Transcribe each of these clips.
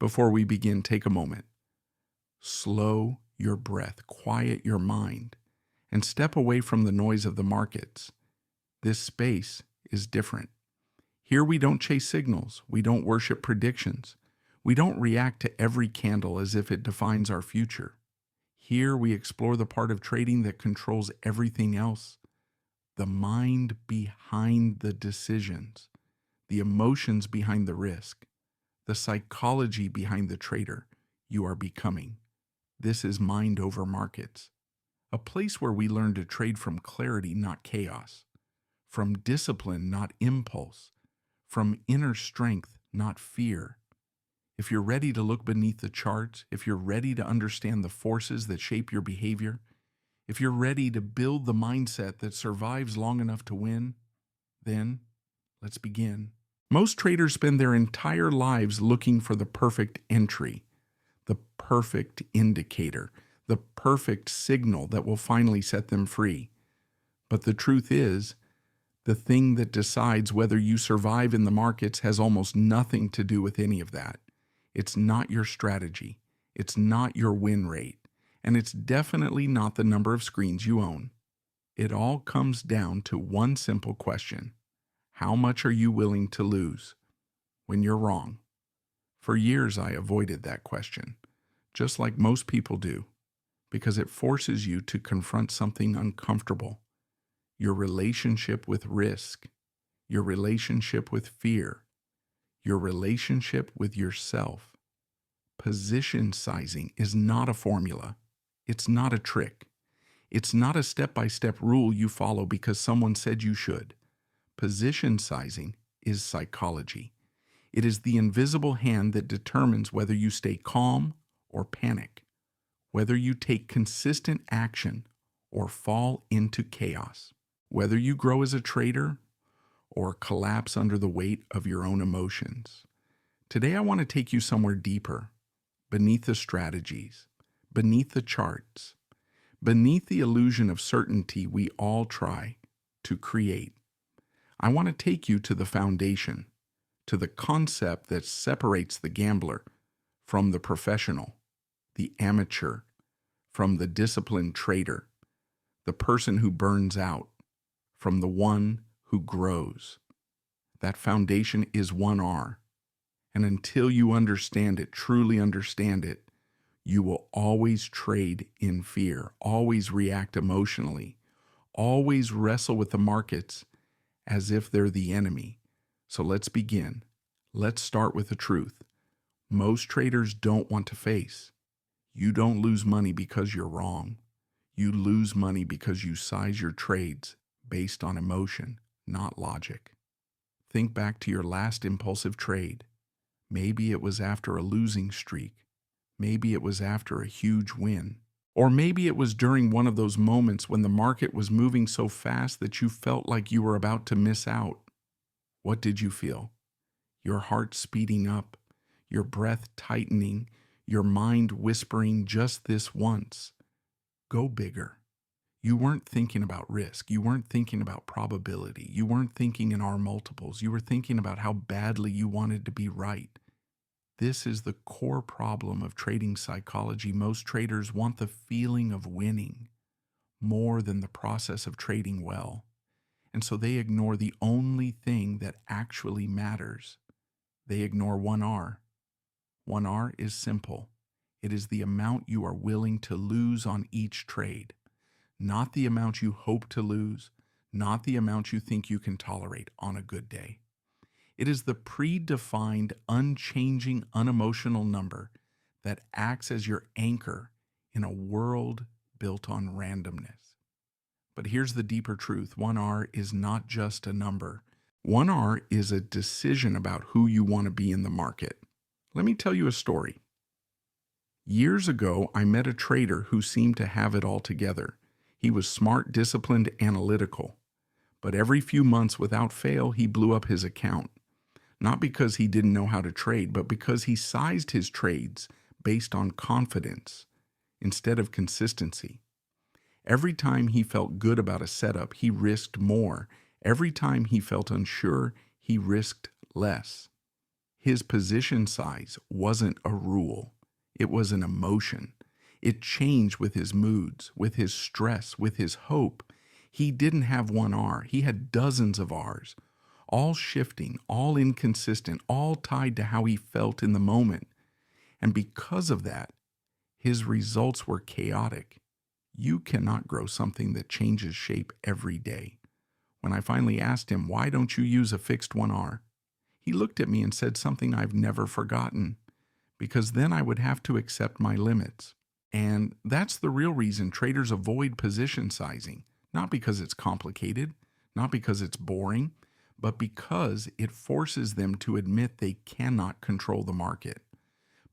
Before we begin, take a moment. Slow your breath, quiet your mind, and step away from the noise of the markets. This space is different. Here we don't chase signals, we don't worship predictions, we don't react to every candle as if it defines our future. Here we explore the part of trading that controls everything else, the mind behind the decisions, the emotions behind the risk, the psychology behind the trader you are becoming. This is Mind Over Markets, a place where we learn to trade from clarity, not chaos, from discipline, not impulse, from inner strength, not fear. If you're ready to look beneath the charts, if you're ready to understand the forces that shape your behavior, if you're ready to build the mindset that survives long enough to win, then let's begin. Most traders spend their entire lives looking for the perfect entry, the perfect indicator, the perfect signal that will finally set them free. But the truth is, the thing that decides whether you survive in the markets has almost nothing to do with any of that. It's not your strategy, it's not your win rate, and it's definitely not the number of screens you own. It all comes down to one simple question. How much are you willing to lose when you're wrong? For years, I avoided that question, just like most people do, because it forces you to confront something uncomfortable. Your relationship with risk, your relationship with fear, your relationship with yourself. Position sizing is not a formula. It's not a trick. It's not a step-by-step rule you follow because someone said you should. Position sizing is psychology. It is the invisible hand that determines whether you stay calm or panic, whether you take consistent action or fall into chaos, whether you grow as a trader or collapse under the weight of your own emotions. Today I want to take you somewhere deeper, beneath the strategies, beneath the charts, beneath the illusion of certainty we all try to create. I want to take you to the foundation, to the concept that separates the gambler from the professional, the amateur from the disciplined trader, the person who burns out from the one who grows. That foundation is 1R. And until you understand it, truly understand it, you will always trade in fear, always react emotionally, always wrestle with the markets as if they're the enemy. So let's begin. Let's start with the truth. Most traders don't want to face. You don't lose money because you're wrong. You lose money because you size your trades based on emotion, not logic. Think back to your last impulsive trade. Maybe it was after a losing streak. Maybe it was after a huge win. Or maybe it was during one of those moments when the market was moving so fast that you felt like you were about to miss out. What did you feel? Your heart speeding up, your breath tightening, your mind whispering just this once. Go bigger. You weren't thinking about risk. You weren't thinking about probability. You weren't thinking in R multiples. You were thinking about how badly you wanted to be right. This is the core problem of trading psychology. Most traders want the feeling of winning more than the process of trading well. And so they ignore the only thing that actually matters. They ignore 1R. 1R is simple. It is the amount you are willing to lose on each trade, not the amount you hope to lose, not the amount you think you can tolerate on a good day. It is the predefined, unchanging, unemotional number that acts as your anchor in a world built on randomness. But here's the deeper truth. 1R is not just a number. 1R is a decision about who you want to be in the market. Let me tell you a story. Years ago, I met a trader who seemed to have it all together. He was smart, disciplined, analytical. But every few months, without fail, he blew up his account. Not because he didn't know how to trade, but because he sized his trades based on confidence instead of consistency. Every time he felt good about a setup, he risked more. Every time he felt unsure, he risked less. His position size wasn't a rule, it was an emotion. It changed with his moods, with his stress, with his hope. He didn't have one R, he had dozens of Rs, all shifting, all inconsistent, all tied to how he felt in the moment. And because of that, his results were chaotic. You cannot grow something that changes shape every day. When I finally asked him, "Why don't you use a fixed 1R?" he looked at me and said something I've never forgotten, because then I would have to accept my limits. And that's the real reason traders avoid position sizing, not because it's complicated, not because it's boring, but because it forces them to admit they cannot control the market.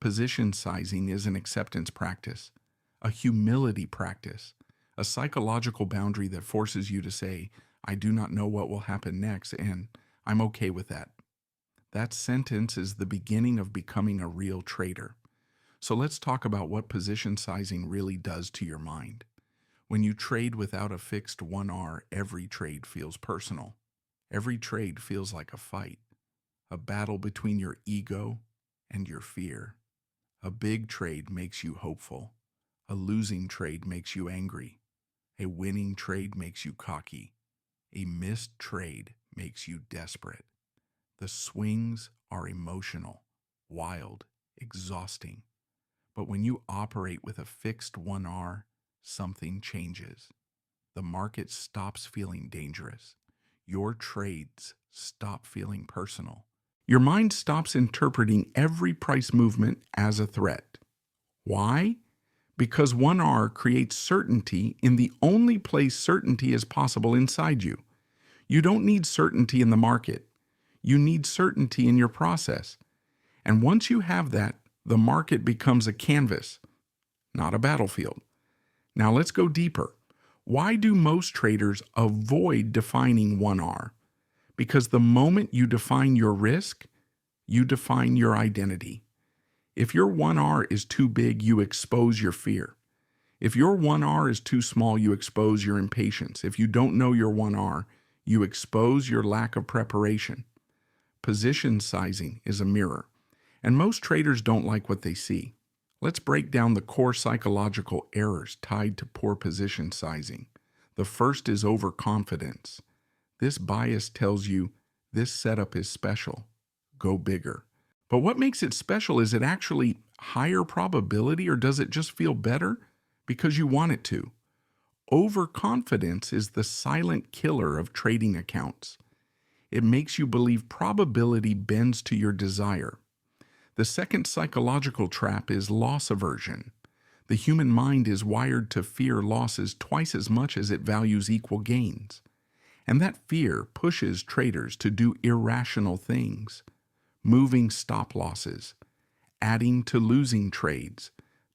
Position sizing is an acceptance practice, a humility practice, a psychological boundary that forces you to say, "I do not know what will happen next, and I'm okay with that." That sentence is the beginning of becoming a real trader. So let's talk about what position sizing really does to your mind. When you trade without a fixed 1R, every trade feels personal. Every trade feels like a fight, a battle between your ego and your fear. A big trade makes you hopeful. A losing trade makes you angry. A winning trade makes you cocky. A missed trade makes you desperate. The swings are emotional, wild, exhausting. But when you operate with a fixed 1R, something changes. The market stops feeling dangerous. Your trades stop feeling personal. Your mind stops interpreting every price movement as a threat. Why? Because 1R creates certainty in the only place certainty is possible inside you. You don't need certainty in the market. You need certainty in your process. And once you have that, the market becomes a canvas, not a battlefield. Now let's go deeper. Why do most traders avoid defining 1R? Because the moment you define your risk, you define your identity. If your 1R is too big, you expose your fear. If your 1R is too small, you expose your impatience. If you don't know your 1R, you expose your lack of preparation. Position sizing is a mirror, and most traders don't like what they see. Let's break down the core psychological errors tied to poor position sizing. The first is overconfidence. This bias tells you this setup is special. Go bigger. But what makes it special? Is it actually higher probability, or does it just feel better because you want it to? Overconfidence is the silent killer of trading accounts. It makes you believe probability bends to your desire. The second psychological trap is loss aversion. The human mind is wired to fear losses twice as much as it values equal gains. And that fear pushes traders to do irrational things, moving stop losses, adding to losing trades,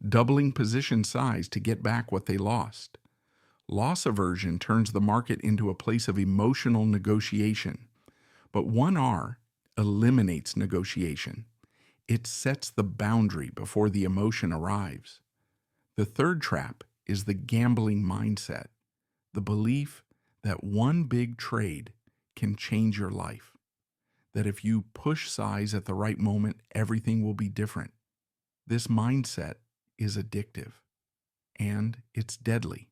doubling position size to get back what they lost. Loss aversion turns the market into a place of emotional negotiation. But 1R eliminates negotiation. It sets the boundary before the emotion arrives. The third trap is the gambling mindset, the belief that one big trade can change your life, that if you push size at the right moment, everything will be different. This mindset is addictive, and it's deadly,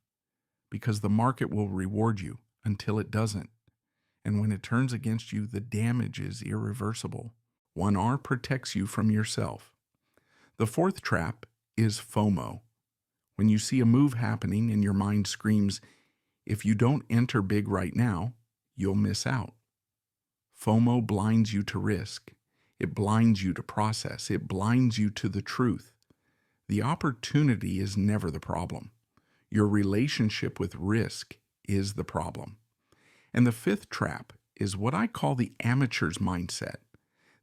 because the market will reward you until it doesn't. And when it turns against you, the damage is irreversible. 1R protects you from yourself. The fourth trap is FOMO. When you see a move happening and your mind screams, "If you don't enter big right now, you'll miss out." FOMO blinds you to risk. It blinds you to process. It blinds you to the truth. The opportunity is never the problem. Your relationship with risk is the problem. And the fifth trap is what I call the amateur's mindset.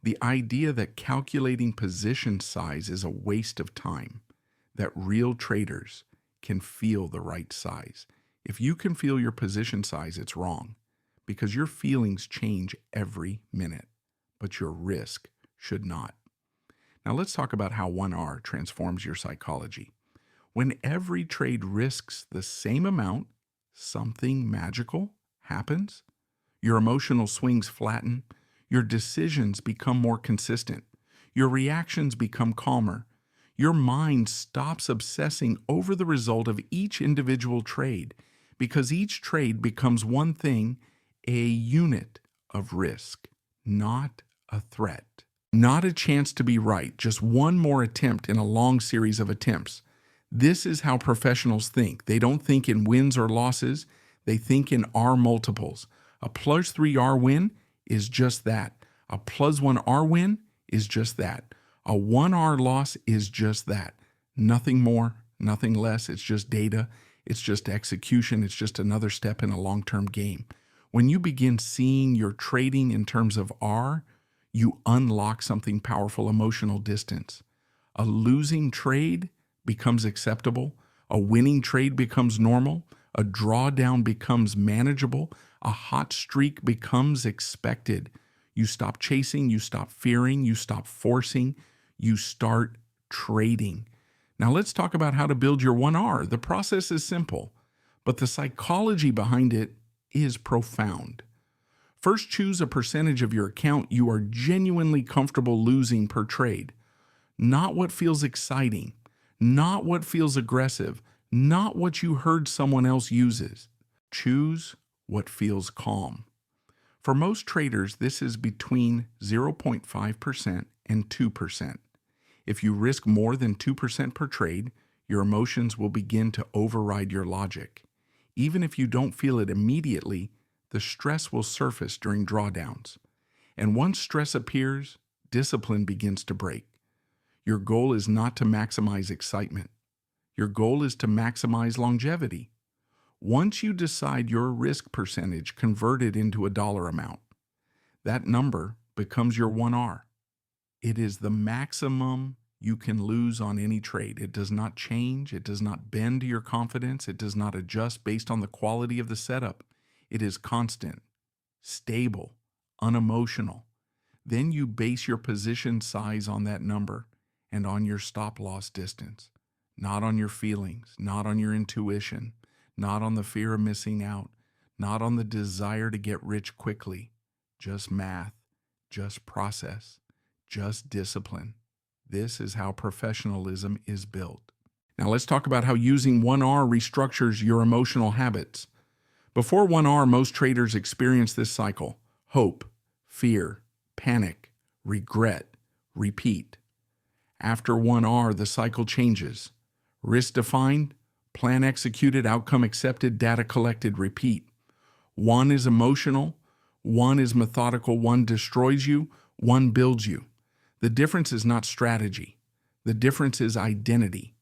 The idea that calculating position size is a waste of time, that real traders can feel the right size. If you can feel your position size, it's wrong, because your feelings change every minute, but your risk should not. Now let's talk about how 1R transforms your psychology. When every trade risks the same amount, something magical happens. Your emotional swings flatten. Your decisions become more consistent. Your reactions become calmer. Your mind stops obsessing over the result of each individual trade because each trade becomes one thing, a unit of risk, not a threat. Not a chance to be right, just one more attempt in a long series of attempts. This is how professionals think. They don't think in wins or losses, they think in R multiples. A plus 3R win is just that. A plus 1R win is just that. A 1R loss is just that. Nothing more, nothing less. It's just data. It's just execution. It's just another step in a long-term game. When you begin seeing your trading in terms of R, you unlock something powerful: emotional distance. A losing trade becomes acceptable. A winning trade becomes normal. A drawdown becomes manageable. A hot streak becomes expected. You stop chasing, you stop fearing, you stop forcing, you start trading. Now let's talk about how to build your 1R. The process is simple, but the psychology behind it is profound. First, choose a percentage of your account you are genuinely comfortable losing per trade. Not what feels exciting, not what feels aggressive, not what you heard someone else uses. Choose what feels calm. For most traders, this is between 0.5% and 2%. If you risk more than 2% per trade, your emotions will begin to override your logic. Even if you don't feel it immediately, the stress will surface during drawdowns. And once stress appears, discipline begins to break. Your goal is not to maximize excitement. Your goal is to maximize longevity. Once you decide your risk percentage converted into a dollar amount, that number becomes your 1R. It is the maximum you can lose on any trade. It does not change. It does not bend to your confidence. It does not adjust based on the quality of the setup. It is constant, stable, unemotional. Then you base your position size on that number and on your stop loss distance, not on your feelings, not on your intuition, not on the fear of missing out, not on the desire to get rich quickly. Just math, just process, just discipline. This is how professionalism is built. Now let's talk about how using 1R restructures your emotional habits. Before 1R, most traders experience this cycle: hope, fear, panic, regret, repeat. After 1R, the cycle changes. Risk defined, plan executed, outcome accepted, data collected, repeat. One is emotional, one is methodical, one destroys you, one builds you. The difference is not strategy. The difference is identity.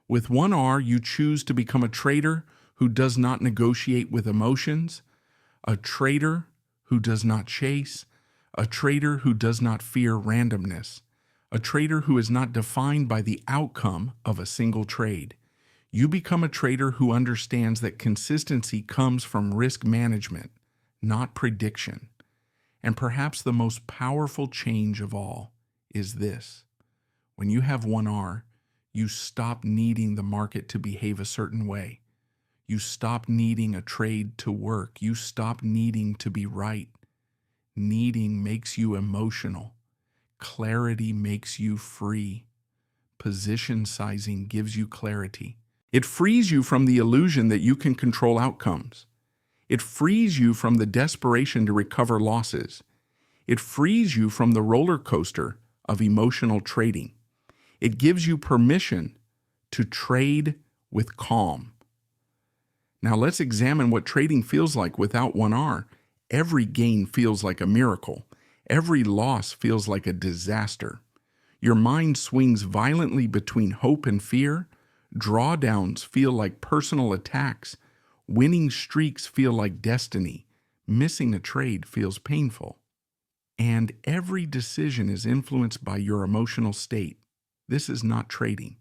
With 1R, you choose to become a trader who does not negotiate with emotions, a trader who does not chase, a trader who does not fear randomness, a trader who is not defined by the outcome of a single trade. You become a trader who understands that consistency comes from risk management, not prediction. And perhaps the most powerful change of all is this: when you have 1R, you stop needing the market to behave a certain way. You stop needing a trade to work. You stop needing to be right. Needing makes you emotional. Clarity makes you free. Position sizing gives you clarity. It frees you from the illusion that you can control outcomes. It frees you from the desperation to recover losses. It frees you from the roller coaster of emotional trading. It gives you permission to trade with calm. Now let's examine what trading feels like without 1R. Every gain feels like a miracle. Every loss feels like a disaster. Your mind swings violently between hope and fear. Drawdowns feel like personal attacks. Winning streaks feel like destiny. Missing a trade feels painful. And every decision is influenced by your emotional state. This is not trading.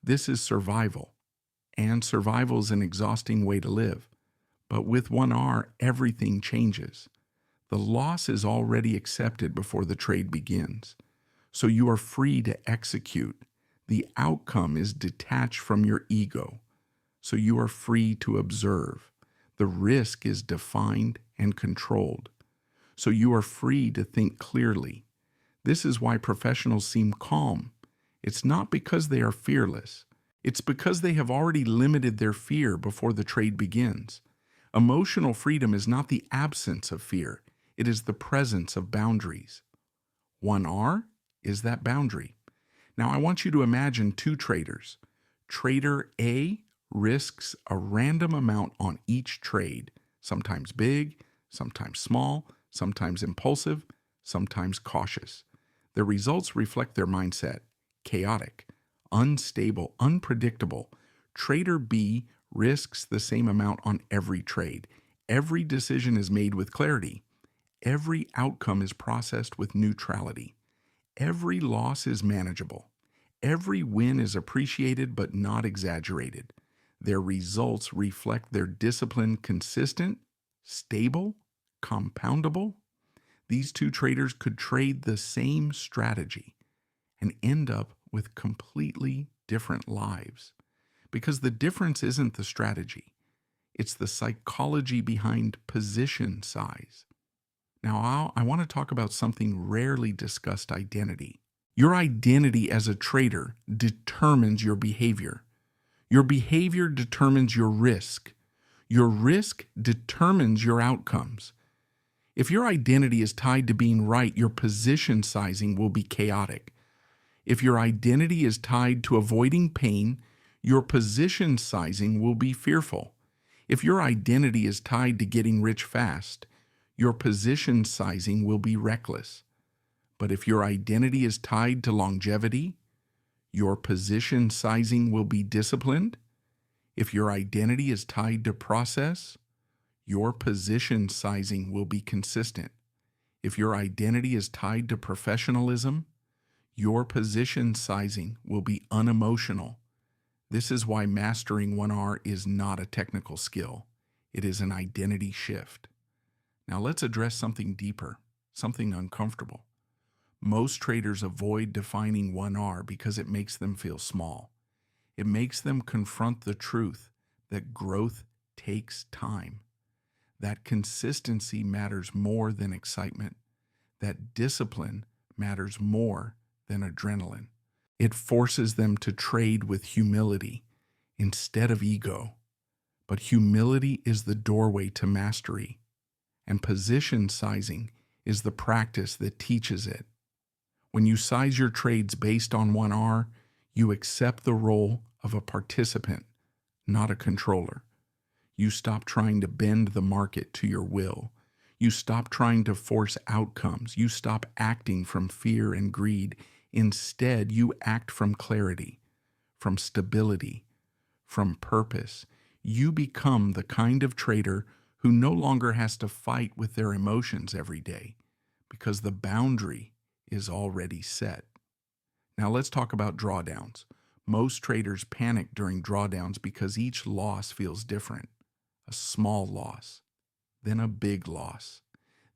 This is survival. And survival is an exhausting way to live. But with 1R, everything changes. The loss is already accepted before the trade begins. So you are free to execute. The outcome is detached from your ego. So you are free to observe. The risk is defined and controlled. So you are free to think clearly. This is why professionals seem calm. It's not because they are fearless. It's because they have already limited their fear before the trade begins. Emotional freedom is not the absence of fear. It is the presence of boundaries. 1R is that boundary. Now I want you to imagine two traders. Trader A risks a random amount on each trade, sometimes big, sometimes small, sometimes impulsive, sometimes cautious. The results reflect their mindset: chaotic, unstable, unpredictable. Trader B risks the same amount on every trade. Every decision is made with clarity. Every outcome is processed with neutrality. Every loss is manageable. Every win is appreciated but not exaggerated. Their results reflect their discipline: consistent, stable, compoundable. These two traders could trade the same strategy and end up with completely different lives. Because the difference isn't the strategy, it's the psychology behind position size. Now, I want to talk about something rarely discussed: identity. Your identity as a trader determines your behavior. Your behavior determines your risk. Your risk determines your outcomes. If your identity is tied to being right, your position sizing will be chaotic. If your identity is tied to avoiding pain, your position sizing will be fearful. If your identity is tied to getting rich fast, your position sizing will be reckless. But if your identity is tied to longevity, your position sizing will be disciplined. If your identity is tied to process, your position sizing will be consistent. If your identity is tied to professionalism, your position sizing will be unemotional. This is why mastering 1R is not a technical skill. It is an identity shift. Now let's address something deeper, something uncomfortable. Most traders avoid defining 1R because it makes them feel small. It makes them confront the truth that growth takes time, that consistency matters more than excitement, that discipline matters more than adrenaline. It forces them to trade with humility instead of ego. But humility is the doorway to mastery, and position sizing is the practice that teaches it. When you size your trades based on 1R, you accept the role of a participant, not a controller. You stop trying to bend the market to your will. You stop trying to force outcomes. You stop acting from fear and greed. Instead, you act from clarity, from stability, from purpose. You become the kind of trader who no longer has to fight with their emotions every day because the boundary is already set. Now let's talk about drawdowns. Most traders panic during drawdowns because each loss feels different. A small loss, then a big loss,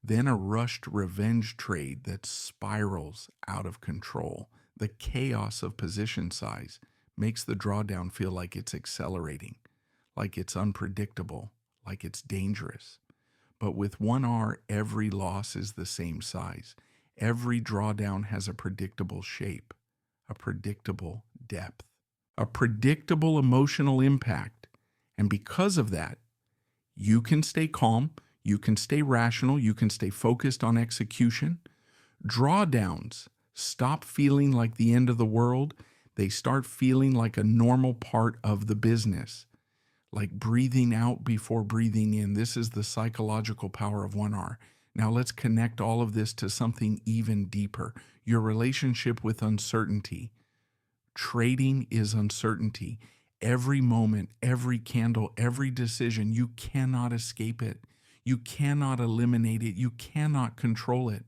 then a rushed revenge trade that spirals out of control. The chaos of position size makes the drawdown feel like it's accelerating, like it's unpredictable, like it's dangerous. But with 1R, every loss is the same size. Every drawdown has a predictable shape, a predictable depth, a predictable emotional impact. And because of that, you can stay calm, you can stay rational, you can stay focused on execution. Drawdowns stop feeling like the end of the world. They start feeling like a normal part of the business, like breathing out before breathing in. This is the psychological power of 1R. Now let's connect all of this to something even deeper: your relationship with uncertainty. Trading is uncertainty. Every moment, every candle, every decision, you cannot escape it. You cannot eliminate it. You cannot control it,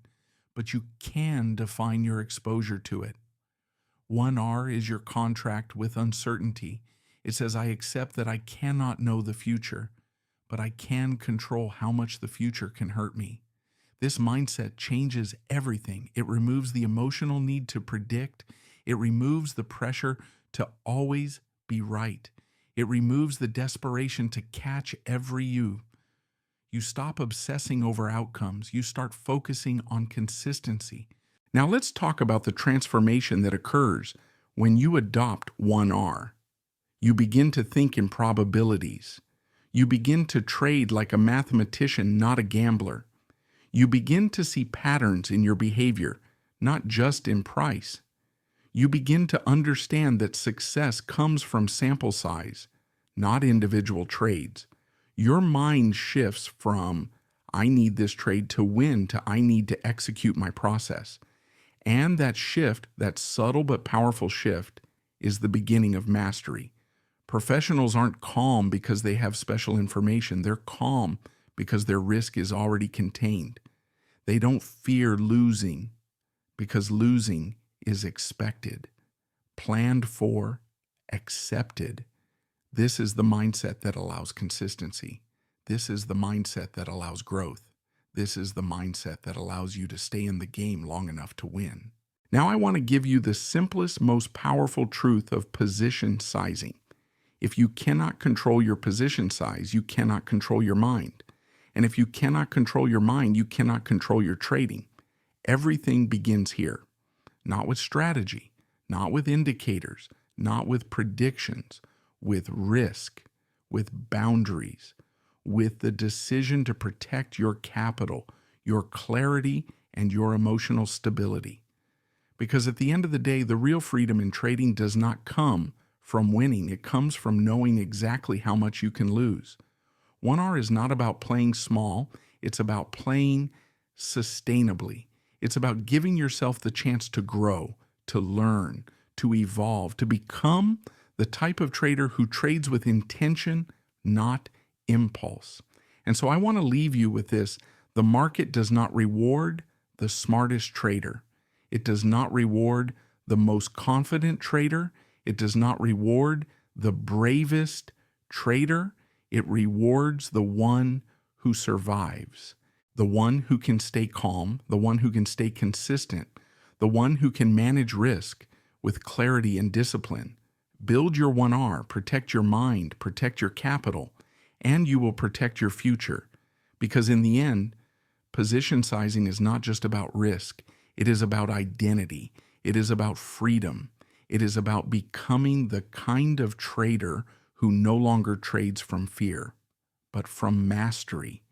but you can define your exposure to it. 1R is your contract with uncertainty. It says, I accept that I cannot know the future, but I can control how much the future can hurt me. This mindset changes everything. It removes the emotional need to predict. It removes the pressure to always be right. It removes the desperation to catch every you. You stop obsessing over outcomes. You start focusing on consistency. Now let's talk about the transformation that occurs when you adopt 1R. You begin to think in probabilities. You begin to trade like a mathematician, not a gambler. You begin to see patterns in your behavior, not just in price. You begin to understand that success comes from sample size, not individual trades. Your mind shifts from, I need this trade to win, to I need to execute my process. And that shift, that subtle but powerful shift, is the beginning of mastery. Professionals aren't calm because they have special information. They're calm because their risk is already contained. They don't fear losing because losing is expected, planned for, accepted. This is the mindset that allows consistency. This is the mindset that allows growth. This is the mindset that allows you to stay in the game long enough to win. Now I want to give you the simplest, most powerful truth of position sizing. If you cannot control your position size, you cannot control your mind. And if you cannot control your mind, you cannot control your trading. Everything begins here. Not with strategy, not with indicators, not with predictions, with risk, with boundaries, with the decision to protect your capital, your clarity, and your emotional stability. Because at the end of the day, the real freedom in trading does not come from winning. It comes from knowing exactly how much you can lose. 1R is not about playing small. It's about playing sustainably. It's about giving yourself the chance to grow, to learn, to evolve, to become the type of trader who trades with intention, not impulse. And so I want to leave you with this. The market does not reward the smartest trader. It does not reward the most confident trader. It does not reward the bravest trader. It rewards the one who survives, the one who can stay calm, the one who can stay consistent, the one who can manage risk with clarity and discipline. Build your 1R, protect your mind, protect your capital, and you will protect your future. Because in the end, position sizing is not just about risk. It is about identity. It is about freedom. It is about becoming the kind of trader who no longer trades from fear, but from mastery.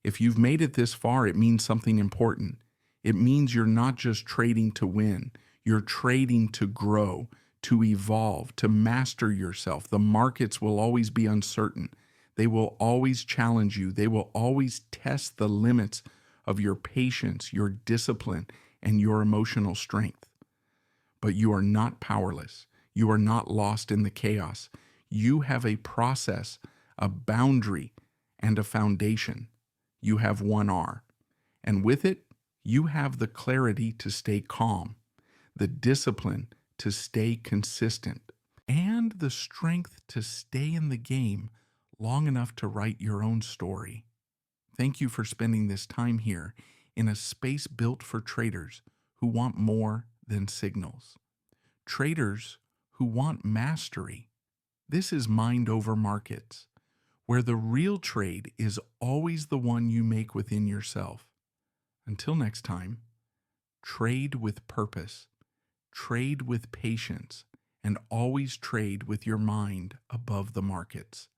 If you've made it this far, it means something important. It means you're not just trading to win. You're trading to grow, to evolve, to master yourself. The markets will always be uncertain. They will always challenge you. They will always test the limits of your patience, your discipline, and your emotional strength. But you are not powerless. You are not lost in the chaos. You have a process, a boundary, and a foundation. You have 1R. And with it, you have the clarity to stay calm, the discipline to stay consistent, and the strength to stay in the game long enough to write your own story. Thank you for spending this time here in a space built for traders who want more than signals. Traders who want mastery. This is Mind Over Markets, where the real trade is always the one you make within yourself. Until next time, trade with purpose, trade with patience, and always trade with your mind above the markets.